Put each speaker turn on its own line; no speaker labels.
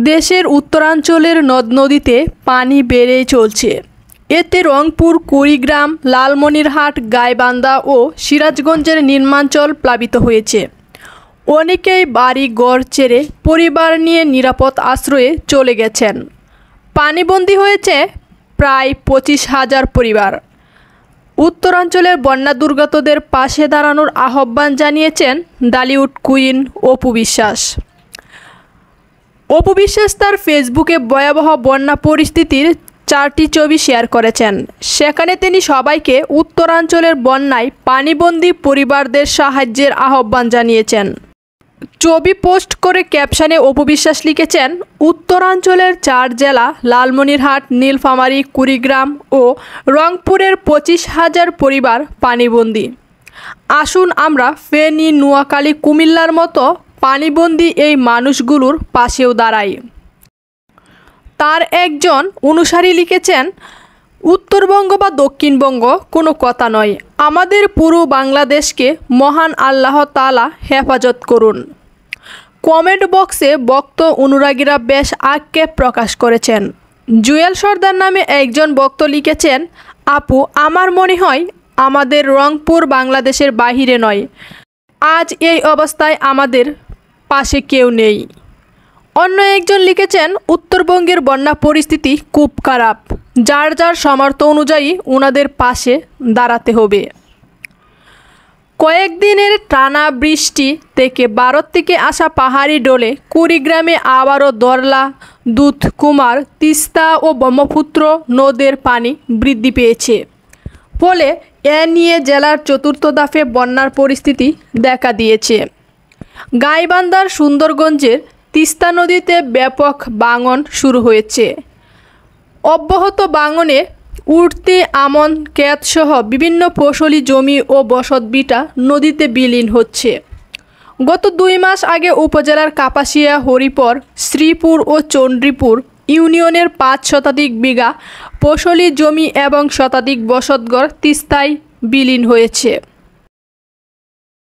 দেশের উত্তরাঞ্চলের নদ-নদীতে পানি বেড়েই চলছে। এতে রংপুর, কুড়িগ্রাম, লালমনিরহাট, গাইবান্ধা ও সিরাজগঞ্জের নিম্নাঞ্চল প্লাবিত হয়েছে। অনেকেই বাড়ি ঘর ছেড়ে পরিবার নিয়ে নিরাপদ আশ্রয়ে চলে গেছেন। পানিবন্দী হয়েছে প্রায় 25,000 পরিবার। উত্তরাঞ্চলের বন্যা দুর্গতদের পাশে দাঁড়ানোর আহ্বান জানিয়েছেন ডালিউড কুইন অপু বিশ্বাস। অপু বিশ্বাস তার ফেসবুকে ভয়াবহ বন্যা পরিস্থিতির 4টি ছবি শেয়ার করেছেন। সেখানে তিনি সবাইকে উত্তরাঞ্চলের বন্যায় পানিবন্দী পরিবারদের সাহায্যের আহ্বান জানিয়েছেন। ছবি পোস্ট করে ক্যাপশনে অপু বিশ্বাস লিখেছেন, উত্তরাঞ্চলের 4 জেলা লালমনিরহাট, নীলফামারী, কুড়িগ্রাম ও রংপুরের 25,000 পরিবার পানিবন্দী। আসুন আমরা ফেনী, নোয়াখালী, কুমিল্লার মতো পানিবন্দী এই মানুষগুলোর পাশেও দাঁড়াই। তার একজন অনুসারী লিখেছেন, উত্তরবঙ্গ বা দক্ষিণবঙ্গ কোনো কথা নয়, আমাদের পুরো বাংলাদেশকে মহান আল্লাহ তাআলা হেফাজত করুন। কমেন্ট বক্সে ভক্ত অনুরাগীরা বেশ আক্ষেপ প্রকাশ করেছেন। জুয়েল সর্দার নামে একজন ভক্ত লিখেছেন, আপু, আমার মনে হয় আমাদের রংপুর বাংলাদেশের বাহিরে নয়, আজ এই অবস্থায় আমাদের পাশে কেউ নেই। অন্য একজন লিখেছেন, উত্তরবঙ্গের বন্যা পরিস্থিতি খুব খারাপ, যার যার সামর্থ্য অনুযায়ী ওনাদের পাশে দাঁড়াতে হবে। কয়েকদিনের টানা বৃষ্টি থেকে ভারত থেকে আসা পাহাড়ি ঢলে কুড়িগ্রামে আবারও দরলা, দুধকুমার, তিস্তা ও ব্রহ্মপুত্র নদের পানি বৃদ্ধি পেয়েছে। ফলে এ নিয়ে জেলার 4র্থ দফায় বন্যার পরিস্থিতি দেখা দিয়েছে। গাইবান্ধার সুন্দরগঞ্জের তিস্তা নদীতে ব্যাপক ভাঙন শুরু হয়েছে। অব্যাহত ভাঙনে উঠতি আমন ক্ষেতসহ বিভিন্ন ফসলি জমি ও বসতভিটা নদীতে বিলীন হচ্ছে। গত 2 মাস আগে উপজেলার কাপাসিয়া, হরিপুর, শ্রীপুর ও চন্দ্রীপুর ইউনিয়নের 5 শতাধিক বিঘা ফসলি জমি এবং শতাধিক বসতঘর তিস্তায় বিলীন হয়েছে।